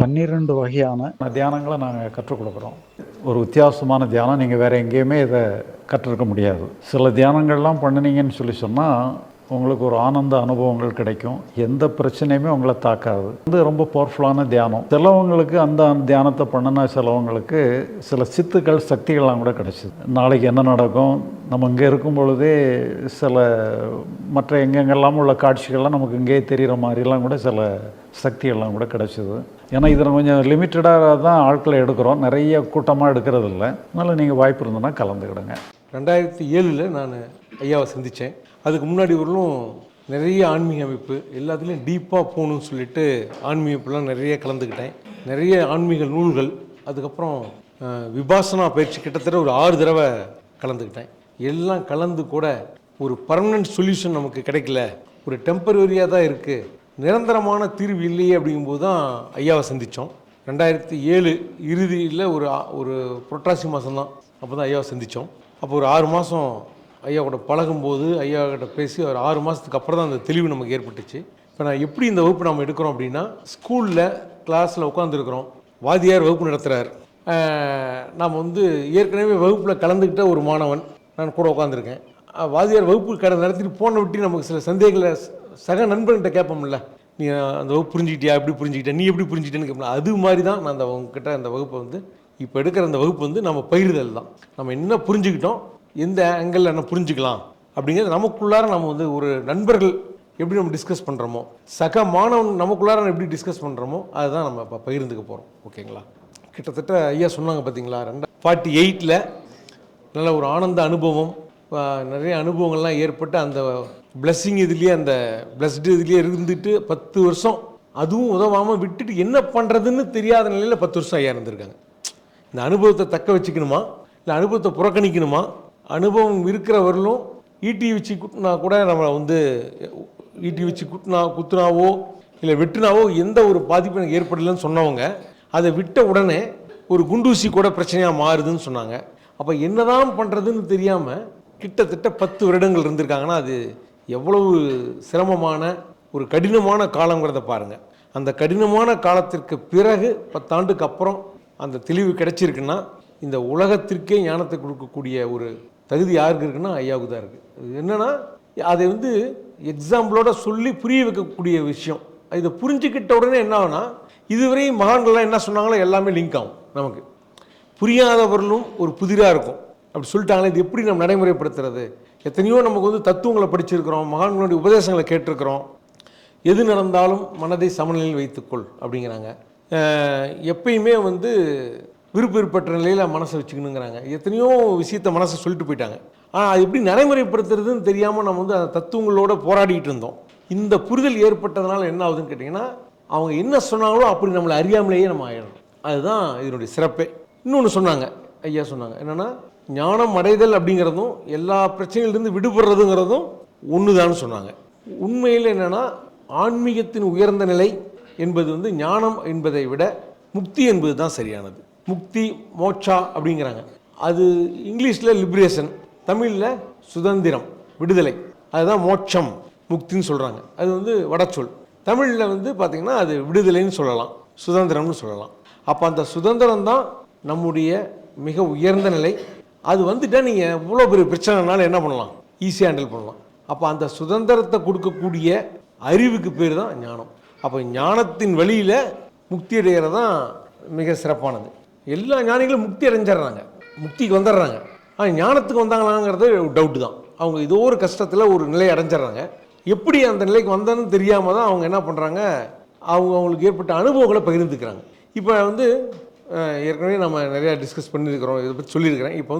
12 வகையான தியானங்களை நாங்கள் கற்றுக் கொடுக்குறோம். ஒரு வித்தியாசமான தியானம் நீங்கள் வேறு எங்கேயுமே இதை கற்றுருக்க முடியாது. சில தியானங்கள்லாம் பண்ணினீங்கன்னு சொன்னால் உங்களுக்கு ஒரு ஆனந்த அனுபவங்கள் கிடைக்கும். எந்த பிரச்சனையுமே உங்களை தாக்காது. இது ரொம்ப பவர்ஃபுல்லான தியானம். சிலவங்களுக்கு அந்த தியானத்தை பண்ணினா சிலவங்களுக்கு சில சித்துக்கள் சக்திகள்லாம் கூட கிடைச்சிது. நாளைக்கு என்ன நடக்கும், நம்ம இங்கே இருக்கும் பொழுதே சில மற்ற எங்கெங்கெல்லாம் உள்ள காட்சிகள்லாம் நமக்கு இங்கேயே தெரிகிற மாதிரிலாம் கூட சில சக்திகள்லாம் கூட கிடைச்சிது. ஏன்னா இதில் கொஞ்சம் லிமிட்டடாக தான் ஆட்களை எடுக்கிறோம், நிறைய கூட்டமாக எடுக்கிறது இல்லை. அதனால் நீங்கள் வாய்ப்பு இருந்ததுன்னா கலந்துக்கிடுங்க. 2007 நான் ஐயாவை சந்தித்தேன். அதுக்கு முன்னாடி வரலும் நிறைய ஆன்மீக அமைப்பு எல்லாத்துலேயும் டீப்பாக போகணும்னு சொல்லிட்டு ஆன்மீக அமைப்புலாம் நிறைய கலந்துக்கிட்டேன். நிறைய ஆன்மீக நூல்கள், அதுக்கப்புறம் விபாசனா பயிற்சி கிட்டத்தட்ட ஒரு 6 தடவை கலந்துக்கிட்டேன். எல்லாம் கலந்து கூட ஒரு பர்மனன்ட் சொல்யூஷன் நமக்கு கிடைக்கல, ஒரு டெம்பரரியாக தான் இருக்குது, நிரந்தரமான தீர்வு இல்லையே அப்படிங்கும்போது தான் ஐயாவை சந்தித்தோம். 2007 இறுதியில் ஒரு புரட்டாசி மாதம்தான் அப்போ தான் ஐயாவை சந்தித்தோம். அப்போ ஒரு 6 மாதம் ஐயா கூட பழகும்போது ஐயா கிட்ட பேசி ஒரு 6 மாதத்துக்கு அப்புறம் தான் அந்த தெளிவு நமக்கு ஏற்பட்டுச்சு. இப்போ நான் எப்படி இந்த வகுப்பு நம்ம எடுக்கிறோம் அப்படின்னா, ஸ்கூலில் கிளாஸில் உட்காந்துருக்குறோம், வாத்தியார் வகுப்பு நடத்துகிறார். நாம் ஏற்கனவே வகுப்பில் கலந்துக்கிட்ட ஒரு மாணவன் நான் கூட உட்காந்துருக்கேன். வாத்தியார் வகுப்பு நடத்திட்டு போன விட்டு நமக்கு சில சந்தேகங்களை சக நண்பர்கிட்ட கேட்போம்ல, நீ அந்த வகுப்பு புரிஞ்சுக்கிட்டியா, எப்படி புரிஞ்சுக்கிட்ட, நீ எப்படி புரிஞ்சுக்கிட்டேன்னு கேட்போம். அது மாதிரி தான் நான் அந்த உங்ககிட்ட அந்த வகுப்பை இப்போ எடுக்கிற அந்த வகுப்பு நம்ம பகிர்தல் தான். நம்ம என்ன புரிஞ்சுக்கிட்டோம், எந்த ஆங்கிளில் என்ன புரிஞ்சுக்கலாம் அப்படிங்கிறது நமக்குள்ளார நம்ம ஒரு நண்பர்கள் எப்படி நம்ம டிஸ்கஸ் பண்ணுறோமோ, சக மாணவன் நமக்குள்ளார எப்படி டிஸ்கஸ் பண்ணுறோமோ அதுதான் நம்ம இப்போ பகிர்ந்துக்க போகிறோம். ஓகேங்களா? கிட்டத்தட்ட ஐயா சொன்னாங்க பார்த்தீங்களா, 2048 நல்ல ஒரு ஆனந்த அனுபவம், நிறைய அனுபவங்கள்லாம் ஏற்பட்டு அந்த பிளஸ்ஸிங் இதுலேயே அந்த பிளஸ்டு இதுலேயே இருந்துட்டு 10 வருஷம் அதுவும் உதவாமல் விட்டுட்டு என்ன பண்ணுறதுன்னு தெரியாத நிலையில் 10 வருஷம் ஐயா இருந்திருக்காங்க. இந்த அனுபவத்தை தக்க வச்சுக்கணுமா இல்லை அனுபவத்தை புறக்கணிக்கணுமா, அனுபவம் இருக்கிறவர்களும் ஈட்டி வச்சு குட்டினா கூட நம்ம ஈட்டி வச்சு குத்துனாவோ இல்லை வெட்டுனாவோ எந்த ஒரு பாதிப்பு எனக்கு ஏற்படலைன்னு சொன்னவங்க அதை விட்ட உடனே ஒரு குண்டூசி கூட பிரச்சனையாக மாறுதுன்னு சொன்னாங்க. அப்போ என்னதான் பண்ணுறதுன்னு தெரியாமல் கிட்டத்தட்ட 10 வருடங்கள் இருந்திருக்காங்கன்னா அது எவ்வளவு சிரமமான ஒரு கடினமான காலங்கிறத பாருங்கள். அந்த கடினமான காலத்திற்கு பிறகு 10 ஆண்டுக்கு அப்புறம் அந்த தெளிவு கிடைச்சிருக்குன்னா இந்த உலகத்திற்கே ஞானத்தை கொடுக்கக்கூடிய ஒரு தகுதி யாருக்கு இருக்குன்னா ஐயாவுக்கு தான் இருக்குது. என்னென்னா அதை எக்ஸாம்பிளோட சொல்லி புரிய வைக்கக்கூடிய விஷயம். இதை புரிஞ்சுக்கிட்ட உடனே என்ன ஆகுனா, இதுவரை மகான்கள்லாம் என்ன சொன்னாங்களோ எல்லாமே லிங்க் ஆகும். நமக்கு புரியாதவர்களும் ஒரு புதிராக இருக்கும். அப்படி சொல்லிட்டாங்களே, இது எப்படி நம்ம நடைமுறைப்படுத்துறது? எத்தனையோ நமக்கு தத்துவங்களை படிச்சிருக்கிறோம், மகான்களுடைய உபதேசங்களை கேட்டிருக்கிறோம். எது நடந்தாலும் மனதை சமநிலையில் வைத்துக்கொள் அப்படிங்கிறாங்க. எப்பயுமே விருப்பப்பட்ட நிலையில் மனசை வச்சுக்கணுங்கிறாங்க. எத்தனையோ விஷயத்தை மனசை சொல்லிட்டு போயிட்டாங்க. ஆனால் அது எப்படி நடைமுறைப்படுத்துறதுன்னு தெரியாமல் நம்ம அந்த தத்துவங்களோட போராடிட்டு இருந்தோம். இந்த புரிதல் ஏற்பட்டதுனால என்ன ஆகுதுன்னு கேட்டிங்கன்னா, அவங்க என்ன சொன்னாங்களோ அப்படி நம்மளை அறியாமலேயே நம்ம ஆயிடணும். அதுதான் இதனுடைய சிறப்பே. இன்னொன்று சொன்னாங்க, ஐயா சொன்னாங்க, என்னென்னா ஞானம் அடைதல் அப்படிங்கிறதும் எல்லா பிரச்சனையிலிருந்து விடுபடுறதுங்கிறதும் ஒன்று தான் சொன்னாங்க. உண்மையில் என்னென்னா ஆன்மீகத்தின் உயர்ந்த நிலை என்பது ஞானம் என்பதை விட முக்தி என்பது தான் சரியானது. முக்தி மோட்சா அப்படிங்கிறாங்க. அது இங்கிலீஷில் லிபரேஷன், தமிழில் சுதந்திரம், விடுதலை. அதுதான் மோட்சம் முக்தின்னு சொல்கிறாங்க. அது வடச்சொல். தமிழில் பார்த்திங்கன்னா அது விடுதலைன்னு சொல்லலாம், சுதந்திரம்னு சொல்லலாம். அப்போ அந்த சுதந்திரம் தான் நம்முடைய மிக உயர்ந்த நிலை. அது வந்துட்டால் நீங்கள் இவ்வளோ பெரிய பிரச்சனைனால என்ன பண்ணலாம், ஈஸியாக ஹேண்டில் பண்ணலாம். அப்போ அந்த சுதந்திரத்தை கொடுக்கக்கூடிய அறிவுக்கு பேர் தான் ஞானம். அப்போ ஞானத்தின் வழியில் முக்தி அடைகிறது தான் மிக சிறப்பானது. எல்லா ஞானிகளும் முக்தி அடைஞ்சிட்றாங்க, முக்திக்கு வந்துடுறாங்க. ஆனால் ஞானத்துக்கு வந்தாங்களாங்கிறது டவுட்டு தான். அவங்க ஏதோ ஒரு கஷ்டத்தில் ஒரு நிலை அடைஞ்சிட்றாங்க. எப்படி அந்த நிலைக்கு வந்ததுன்னு தெரியாமல் தான் அவங்க என்ன பண்ணுறாங்க, அவங்களுக்கு ஏற்பட்ட அனுபவங்களை பகிர்ந்துக்கிறாங்க. இப்போ ஏற்கனவே நம்ம நிறையா டிஸ்கஸ் பண்ணியிருக்கிறோம், இதை பற்றி சொல்லியிருக்கிறேன். இப்போ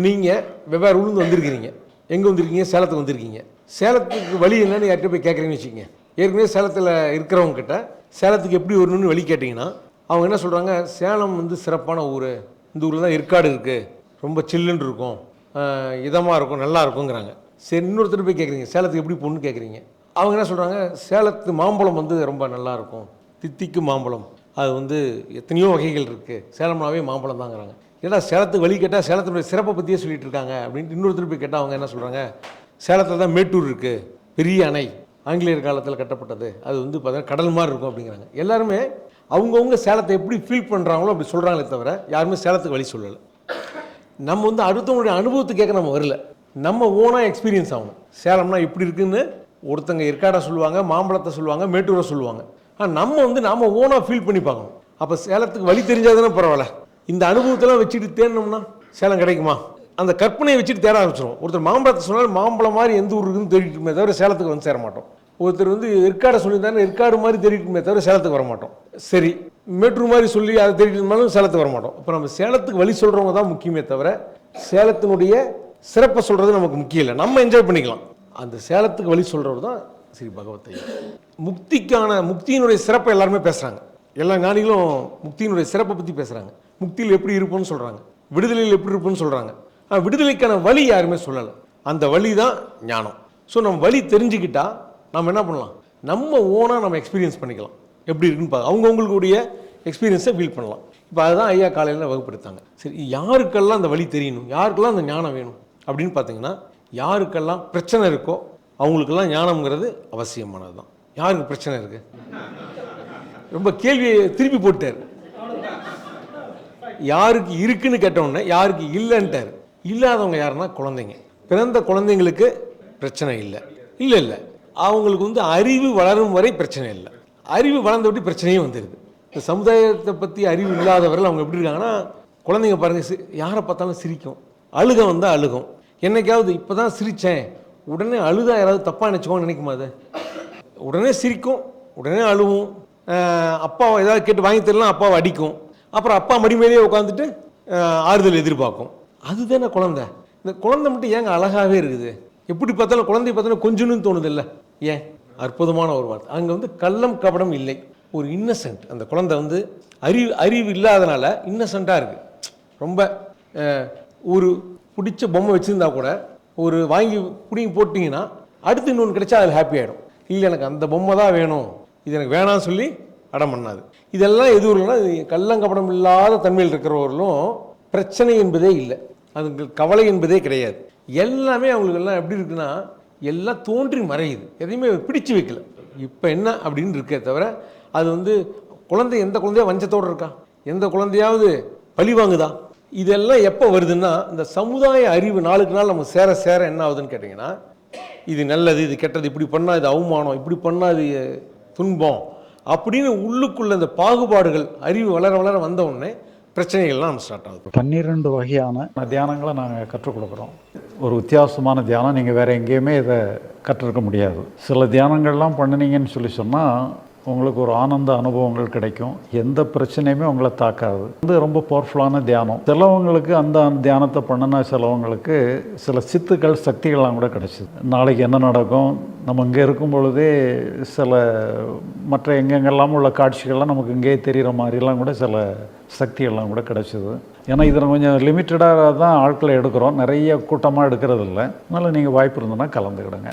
நீங்கள் வெவ்வேறு ஊர்லேருந்து வந்திருக்கிறீங்க. எங்கே வந்திருக்கீங்க? சேலத்துக்கு வந்திருக்கீங்க. சேலத்துக்கு வழி என்னன்னு யார்கிட்ட போய் கேட்குறீங்கன்னு வச்சுக்கோங்க. ஏற்கனவே சேலத்தில் இருக்கிறவங்க கிட்ட சேலத்துக்கு எப்படி வரணும்னு வழி கேட்டிங்கன்னா அவங்க என்ன சொல்கிறாங்க, சேலம் சிறப்பான ஊர், இந்த ஊரில் தான் ஏற்காடு இருக்குது, ரொம்ப சில்லுன்னு இருக்கும், இதமாக இருக்கும், நல்லா இருக்குங்கிறாங்க. சரி, இன்னொருத்தர் போய் கேட்குறீங்க, சேலத்துக்கு எப்படி போகணுன்னு கேட்குறீங்க. அவங்க என்ன சொல்கிறாங்க, சேலத்து மாம்பழம் ரொம்ப நல்லாயிருக்கும், தித்திக்கு மாம்பழம், அது எத்தனையோ வகைகள் இருக்குது, சேலம்னாவே மாம்பழம் தாங்கிறாங்க. ஏன்னா சேலத்துக்கு வழி கேட்டால் சேலத்தினுடைய சிறப்பை பற்றியே சொல்லிட்டு இருக்காங்க அப்படின்ட்டு இன்னொருத்தர் போய் கேட்டால் அவங்க என்ன சொல்கிறாங்க, சேலத்தில் தான் மேட்டூர் இருக்குது, பெரிய அணை, ஆங்கிலேயர் காலத்தில் கட்டப்பட்டது, அது பார்த்தீங்கன்னா கடல் மாதிரி இருக்கும் அப்படிங்கிறாங்க. எல்லாருமே அவங்கவுங்க சேலத்தை எப்படி ஃபீல் பண்ணுறாங்களோ அப்படி சொல்கிறாங்களே தவிர யாருமே சேலத்துக்கு வழி சொல்லலை. நம்ம வந்து அடுத்தவங்களுடைய அனுபவத்தை கேட்க நம்ம வரல, நம்ம ஓனாக எக்ஸ்பீரியன்ஸ் ஆகணும். சேலம்னா இப்படி இருக்குன்னு ஒருத்தங்க ஏற்காடை சொல்லுவாங்க, மாம்பழத்தை சொல்லுவாங்க, மேட்டூரை சொல்லுவாங்க. ஆனால் நம்ம வந்து நாம் ஓனாக ஃபீல் பண்ணி பார்க்கணும். அப்போ சேலத்துக்கு வழி தெரிஞ்சாதானே பரவாயில்ல. இந்த அனுபவத்தெல்லாம் வச்சுட்டு தேடணும்னா சேலம் கிடைக்குமா? அந்த கற்பனையை வச்சுட்டு தேட ஆரம்பிச்சிடும். ஒருத்தர் மாம்பழத்தை சொன்னாலும் மாம்பழம் மாதிரி எந்த ஊர் இருக்குன்னு தேடிட்டுமே தவிர சேலத்துக்கு வந்து சேர மாட்டோம். ஒருத்தர் வந்து ஏற்காடை சொல்லியிருந்தாலும் ஏற்காடு மாதிரி தேடிட்டுமே தவிர சேலத்துக்கு வர மாட்டோம். சரி, மேட்டூர் மாதிரி சொல்லி அதை தேடிட்டு இருந்தாலும் சேலத்துக்கு வர மாட்டோம். இப்போ நம்ம சேலத்துக்கு வழி சொல்கிறவங்க தான் முக்கியமே தவிர சேலத்தினுடைய சிறப்பை சொல்கிறது நமக்கு முக்கியம் இல்லை. நம்ம என்ஜாய் பண்ணிக்கலாம். அந்த சேலத்துக்கு வழி சொல்கிறவர் தான் ஸ்ரீ பகவத் ஐயா. முக்தியினுடைய சிறப்பை எல்லாருமே பேசுகிறாங்க. எல்லா ஞானிகளும் முக்தியினுடைய சிறப்பை பற்றி பேசுகிறாங்க. முக்தியில் எப்படி இருப்போம்னு சொல்கிறாங்க, விடுதலையில் எப்படி இருப்போம்னு சொல்கிறாங்க. ஆனால் விடுதலைக்கான வழி யாருமே சொல்லலை. அந்த வழி தான் ஞானம். ஸோ நம்ம வழி தெரிஞ்சுக்கிட்டால் நம்ம என்ன பண்ணலாம், நம்ம ஓனாக நம்ம எக்ஸ்பீரியன்ஸ் பண்ணிக்கலாம். எப்படி இருக்குன்னு பார்க்க அவங்கவுங்களுடைய எக்ஸ்பீரியன்ஸை ஃபீல் பண்ணலாம். இப்போ அதுதான் ஐயா காலையில் வகுப்படுத்தாங்க. சரி, யாருக்கெல்லாம் அந்த வழி தெரியணும், யாருக்கெல்லாம் அந்த ஞானம் வேணும் அப்படின்னு பார்த்தீங்கன்னா, யாருக்கெல்லாம் பிரச்சனை இருக்கோ அவங்களுக்கெல்லாம் ஞானம்ங்கிறது அவசியமானது தான். யாருக்கு பிரச்சனை இருக்குது? ரொம்ப கேள்வியை திருப்பி போட்டார். யாருக்கு இருக்குன்னு கேட்டவுடனே யாருக்கு இல்லைன்ட்டார். இல்லாதவங்க யாருன்னா குழந்தைங்க. பிறந்த குழந்தைங்களுக்கு பிரச்சனை இல்லை. இல்லை அவங்களுக்கு வந்து அறிவு வளரும் வரை பிரச்சனை இல்லை. அறிவு வளர்ந்த விட்டு பிரச்சனையும் வந்துடுது. இந்த சமுதாயத்தை பற்றி அறிவு இல்லாதவர்கள் அவங்க எப்படி இருக்காங்கன்னா, குழந்தைங்க பாருங்கள், யாரை பார்த்தாலும் சிரிக்கும், அழுக வந்தால் அழுகும். என்னைக்காவது இப்போ தான் சிரித்தேன் உடனே அழுதா யாராவது தப்பாக நினச்சிக்கோன்னு நினைக்குமா? அது உடனே சிரிக்கும், உடனே அழுவும். அப்பாவை ஏதாவது கேட்டு வாங்கி தரலாம், அப்பாவை அடிக்கும். அப்புறம் அப்பா மடி மேலேயே உட்காந்துட்டு ஆறுதல் எதிர்பார்க்கும். அதுதானே குழந்தை. இந்த குழந்தை மட்டும் ஏங்க அழகாகவே இருக்குது? எப்படி பார்த்தாலும் குழந்தைய பார்த்தாலும் கொஞ்சம்னு தோணுது இல்லை? ஏன்? அற்புதமான ஒரு வார்த்தை. அங்கே வந்து கள்ளம் கபடம் இல்லை, ஒரு இன்னசென்ட். அந்த குழந்தை வந்து அறிவு இல்லாதனால இன்னசென்ட்டாக இருக்குது. ரொம்ப ஒரு பிடிச்ச பொம்மை வச்சுருந்தா கூட ஒரு வாங்கி பிடிங்கி போட்டிங்கன்னா அடுத்து இன்னொன்று கிடைச்சா அதில் ஹாப்பி ஆகிடும். இல்லை எனக்கு அந்த பொம்மை தான் வேணும், இது எனக்கு வேணாம்னு சொல்லி அடம் பண்ணாது. இதெல்லாம் எது இல்லைன்னா கள்ளங்கபடம் இல்லாத தன்மையில் இருக்கிறவர்களும் பிரச்சனை என்பதே இல்லை, அது கவலை என்பதே கிடையாது. எல்லாமே அவங்களுக்கு எல்லாம் எப்படி இருக்குன்னா, எல்லாம் தோன்றி மறையுது, எதையுமே பிடிச்சு வைக்கல. இப்போ என்ன அப்படின்னு இருக்கே தவிர அது வந்து குழந்தை எந்த குழந்தையா வஞ்சத்தோடு இருக்கா? எந்த குழந்தையாவது பழி வாங்குதா? இதெல்லாம் எப்போ வருதுன்னா, இந்த சமுதாய அறிவு நாளுக்கு நாள் நம்ம சேர சேர என்ன ஆகுதுன்னு கேட்டிங்கன்னா, இது நல்லது, இது கெட்டது, இப்படி பண்ணால் இது அவமானம், இப்படி பண்ணால் இது துன்பம் அப்படின்னு உள்ளுக்குள்ள இந்த பாகுபாடுகள் அறிவு வளர வளர வந்த உடனே பிரச்சனைகள்லாம் நம்ம ஸ்டார்ட் ஆகுது. 12 வகையான தியானங்களை நாங்கள் கற்றுக் கொடுக்குறோம். ஒரு வித்தியாசமான தியானம் நீங்கள் வேறு எங்கேயுமே இதை கற்றுருக்க முடியாது. சில தியானங்கள்லாம் பண்ணினீங்கன்னு சொல்லி சொன்னால் உங்களுக்கு ஒரு ஆனந்த அனுபவங்கள் கிடைக்கும். எந்த பிரச்சனையுமே உங்களை தாக்காது. இது ரொம்ப பவர்ஃபுல்லான தியானம். சிலவங்களுக்கு அந்த தியானத்தை பண்ணினா சிலவங்களுக்கு சில சித்துக்கள் சக்திகள்லாம் கூட கிடைச்சிது. நாளைக்கு என்ன நடக்கும், நம்ம இங்கே இருக்கும் பொழுதே சில மற்ற எங்கெங்கெல்லாம் உள்ள காட்சிகள்லாம் நமக்கு இங்கேயே தெரிகிற மாதிரிலாம் கூட சில சக்திகள்லாம் கூட கிடைச்சிது. ஏன்னா இதில் கொஞ்சம் லிமிட்டடாக தான் ஆட்களை எடுக்கிறோம், நிறைய கூட்டமாக எடுக்கிறது இல்லை. அதனால் நீங்கள் வாய்ப்பு இருந்ததுன்னா கலந்துக்கிடுங்க.